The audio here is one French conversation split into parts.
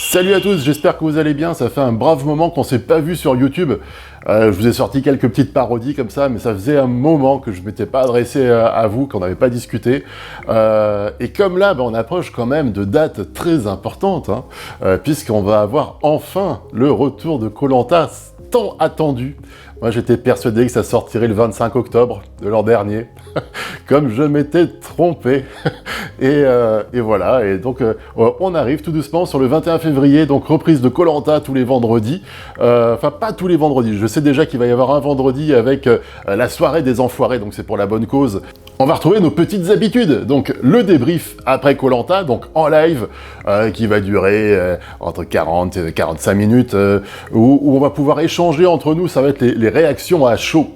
Salut à tous, j'espère que vous allez bien, ça fait un brave moment qu'on s'est pas vu sur YouTube. Je vous ai sorti quelques petites parodies comme ça, mais ça faisait un moment que je m'étais pas adressé à vous, qu'on n'avait pas discuté. Et comme là, on approche quand même de dates très importantes, puisqu'on va avoir enfin le retour de Koh-Lanta, tant attendu. Moi, j'étais persuadé que ça sortirait le 25 octobre de l'an dernier, comme je m'étais trompé. Et voilà, et donc on arrive tout doucement sur le 21 février, donc reprise de Koh-Lanta tous les vendredis. Enfin, pas tous les vendredis, je sais déjà qu'il va y avoir un vendredi avec la soirée des enfoirés, donc c'est pour la bonne cause. On va retrouver nos petites habitudes, donc le débrief après Koh-Lanta, donc en live, qui va durer entre 40 et 45 minutes, où on va pouvoir échanger entre nous, ça va être les réactions à chaud.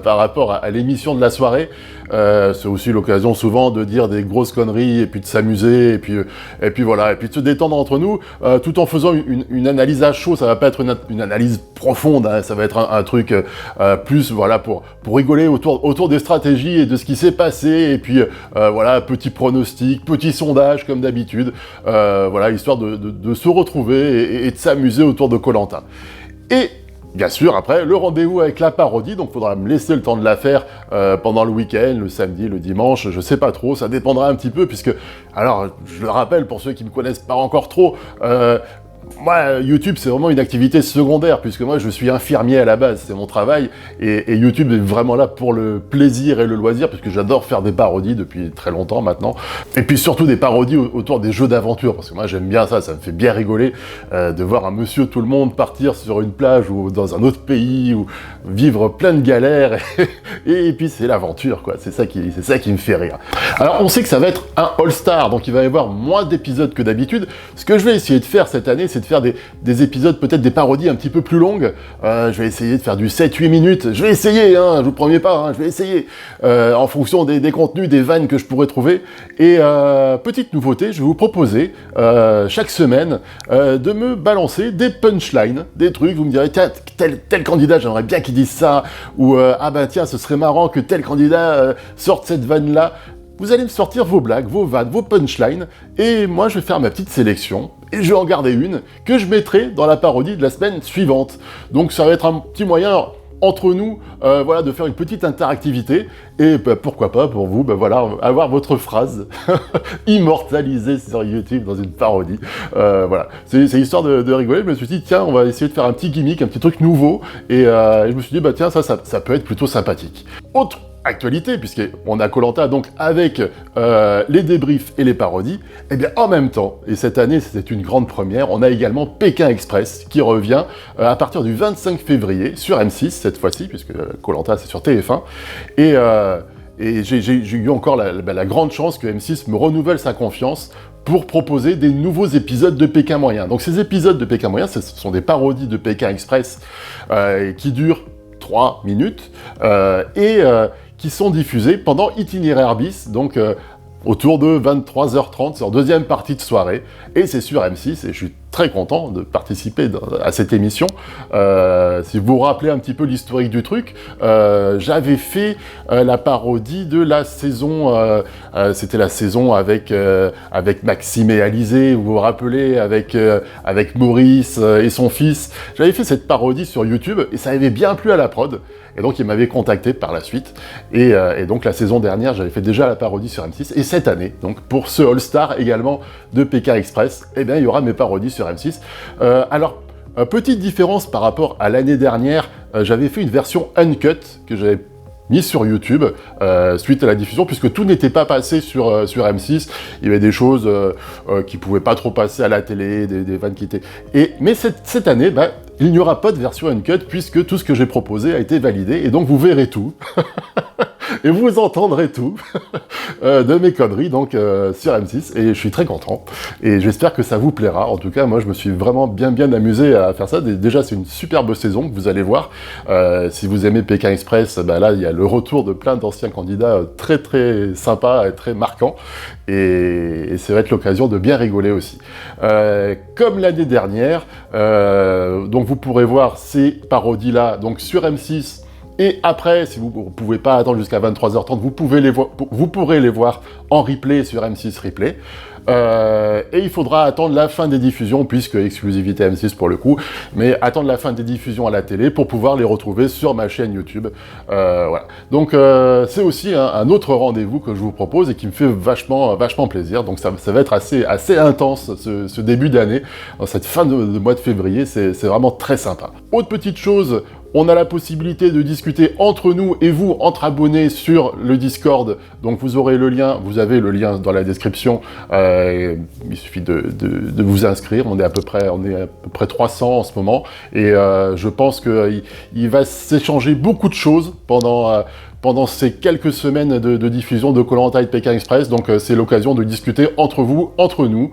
Par rapport à l'émission de la soirée, c'est aussi l'occasion souvent de dire des grosses conneries et puis de s'amuser et puis voilà, et puis de se détendre entre nous, tout en faisant une analyse à chaud. Ça va pas être une analyse profonde, ça va être un truc plus voilà pour rigoler autour des stratégies et de ce qui s'est passé, et puis voilà, petit pronostic, petit sondage comme d'habitude, voilà, histoire de se retrouver et de s'amuser autour de Koh-Lanta. Et bien sûr, après, le rendez-vous avec la parodie, donc il faudra me laisser le temps de la faire pendant le week-end, le samedi, le dimanche, je sais pas trop, ça dépendra un petit peu, puisque, alors, je le rappelle, pour ceux qui me connaissent pas encore trop, moi, YouTube, c'est vraiment une activité secondaire, puisque moi, je suis infirmier à la base, c'est mon travail, et YouTube est vraiment là pour le plaisir et le loisir, puisque j'adore faire des parodies depuis très longtemps maintenant, et puis surtout des parodies autour des jeux d'aventure, parce que moi, j'aime bien ça me fait bien rigoler de voir un monsieur tout le monde partir sur une plage ou dans un autre pays, ou vivre plein de galères, et puis c'est l'aventure, quoi, c'est ça qui me fait rire. Alors, on sait que ça va être un All-Star, donc il va y avoir moins d'épisodes que d'habitude. Ce que je vais essayer de faire cette année, c'est de faire des épisodes, peut-être des parodies un petit peu plus longues. Je vais essayer de faire du 7-8 minutes. Je vais essayer, je vous promets pas, je vais essayer, en fonction des contenus, des vannes que je pourrais trouver. Et petite nouveauté, je vais vous proposer, chaque semaine, de me balancer des punchlines, des trucs, vous me direz, tiens, tel candidat, j'aimerais bien qu'il dise ça, ou ah ben tiens, ce serait marrant que tel candidat sorte cette vanne-là. Vous allez me sortir vos blagues, vos vannes, vos punchlines, et moi je vais faire ma petite sélection, et je vais en garder une, que je mettrai dans la parodie de la semaine suivante. Donc ça va être un petit moyen entre nous, voilà, de faire une petite interactivité, et pourquoi pas pour vous, voilà, avoir votre phrase immortalisée sur YouTube dans une parodie. Voilà, c'est histoire de rigoler. Je me suis dit, tiens, on va essayer de faire un petit gimmick, un petit truc nouveau, et je me suis dit, tiens, ça peut être plutôt sympathique. Autre actualité, puisqu'on a Koh-Lanta donc avec les débriefs et les parodies, et bien en même temps, et cette année c'était une grande première, on a également Pékin Express qui revient à partir du 25 février sur M6 cette fois-ci, puisque Koh-Lanta c'est sur TF1, et j'ai eu encore la grande chance que M6 me renouvelle sa confiance pour proposer des nouveaux épisodes de Pékin Moyen. Donc ces épisodes de Pékin Moyen, ce sont des parodies de Pékin Express qui durent 3 minutes, qui sont diffusés pendant Itinéraire bis, donc autour de 23h30, c'est en deuxième partie de soirée, et c'est sur M6, et je suis très content de participer à cette émission. Si vous vous rappelez un petit peu l'historique du truc, j'avais fait la parodie de la saison, c'était la saison avec Maxime et Alizé, vous vous rappelez, avec Maurice et son fils. J'avais fait cette parodie sur YouTube, et ça avait bien plu à la prod, et donc il m'avait contacté par la suite, et donc la saison dernière, j'avais fait déjà la parodie sur M6, et cette année, donc pour ce All-Star également de Pékin Express, il y aura mes parodies sur M6. Alors, petite différence par rapport à l'année dernière, j'avais fait une version uncut que j'avais mis sur YouTube suite à la diffusion, puisque tout n'était pas passé sur M6, il y avait des choses qui pouvaient pas trop passer à la télé, des vannes qui étaient... Mais cette année, il n'y aura pas de version uncut, puisque tout ce que j'ai proposé a été validé, et donc vous verrez tout. Et vous entendrez tout de mes conneries donc sur M6, et je suis très content, et j'espère que ça vous plaira. En tout cas, moi je me suis vraiment bien amusé à faire ça. Déjà c'est une superbe saison que vous allez voir. Si vous aimez Pékin Express, là il y a le retour de plein d'anciens candidats très sympas et très marquants, et ça va être l'occasion de bien rigoler aussi. Comme l'année dernière, donc vous pourrez voir ces parodies là donc sur M6 Et après, si vous ne pouvez pas attendre jusqu'à 23h30, vous pourrez les voir en replay sur M6 Replay. Et il faudra attendre la fin des diffusions, puisque exclusivité M6 pour le coup, mais attendre la fin des diffusions à la télé pour pouvoir les retrouver sur ma chaîne YouTube. Voilà. Donc c'est aussi un autre rendez-vous que je vous propose et qui me fait vachement plaisir. Donc ça va être assez intense ce début d'année, cette fin de mois de février, c'est vraiment très sympa. Autre petite chose, on a la possibilité de discuter entre nous et vous, entre abonnés sur le Discord. Donc vous aurez le lien, vous avez le lien dans la description. Il suffit de vous inscrire. On est à peu près 300 en ce moment. Et je pense qu'il va s'échanger beaucoup de choses pendant ces quelques semaines de diffusion de Koh-Lanta et de Pékin Express, donc c'est l'occasion de discuter entre vous, entre nous,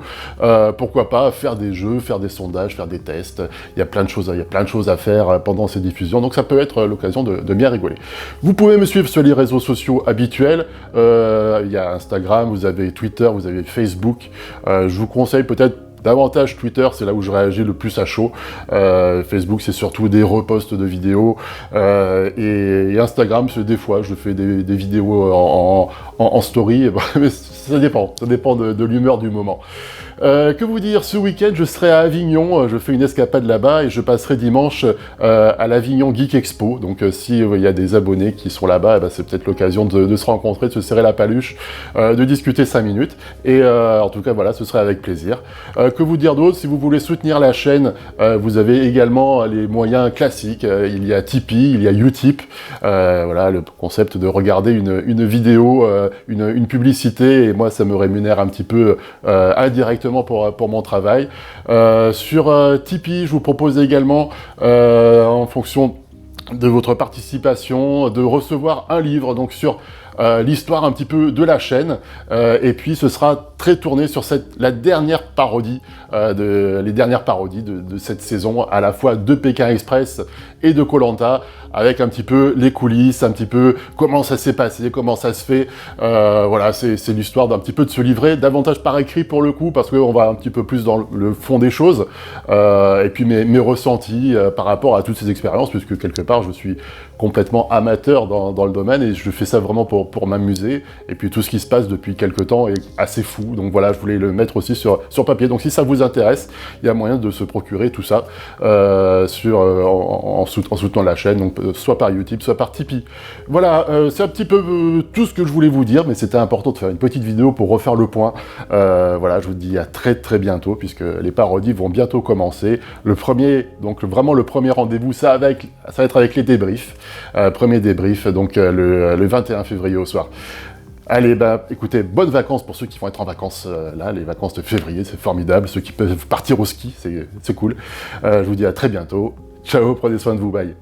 pourquoi pas faire des jeux, faire des sondages, faire des tests, il y a plein de choses à faire pendant ces diffusions, donc ça peut être l'occasion de bien rigoler. Vous pouvez me suivre sur les réseaux sociaux habituels, il y a Instagram, vous avez Twitter, vous avez Facebook, je vous conseille peut-être davantage Twitter, c'est là où je réagis le plus à chaud. Facebook, c'est surtout des reposts de vidéos. Et Instagram, c'est des fois, je fais des vidéos en story. Mais ça dépend de l'humeur du moment. Que vous dire, ce week-end, je serai à Avignon, je fais une escapade là-bas et je passerai dimanche à l'Avignon Geek Expo. Donc si il y a des abonnés qui sont là-bas, eh ben, c'est peut-être l'occasion de se rencontrer, de se serrer la paluche, de discuter 5 minutes. Et en tout cas, voilà, ce serait avec plaisir. Que vous dire d'autre? Si vous voulez soutenir la chaîne, vous avez également les moyens classiques. Il y a Tipeee, il y a Utip. Voilà, le concept de regarder une vidéo, une publicité, et moi, ça me rémunère un petit peu indirectement pour mon travail. Sur Tipeee, je vous propose également, en fonction de votre participation, de recevoir un livre, donc sur l'histoire un petit peu de la chaîne, et puis ce sera très tourné sur la dernière parodie, les dernières parodies de cette saison, à la fois de Pékin Express et de Koh-Lanta, avec un petit peu les coulisses, un petit peu comment ça s'est passé, comment ça se fait. Voilà, c'est l'histoire d'un petit peu de se livrer, davantage par écrit pour le coup, parce qu'on va un petit peu plus dans le fond des choses, et puis mes ressentis par rapport à toutes ces expériences, puisque quelque part je suis complètement amateur dans le domaine, et je fais ça vraiment pour m'amuser, et puis tout ce qui se passe depuis quelques temps est assez fou, donc voilà, je voulais le mettre aussi sur papier. Donc si ça vous intéresse, il y a moyen de se procurer tout ça en soutenant la chaîne, donc soit par Utip, soit par Tipeee. Voilà, c'est un petit peu tout ce que je voulais vous dire, mais c'était important de faire une petite vidéo pour refaire le point. Voilà, je vous dis à très bientôt, puisque les parodies vont bientôt commencer. Le premier, donc vraiment le premier rendez-vous, ça va être avec les débriefs. Premier débrief, donc le 21 février au soir. Allez, bah écoutez, bonnes vacances pour ceux qui vont être en vacances là, les vacances de février, c'est formidable. Ceux qui peuvent partir au ski, c'est cool. Je vous dis à très bientôt. Ciao, prenez soin de vous, bye.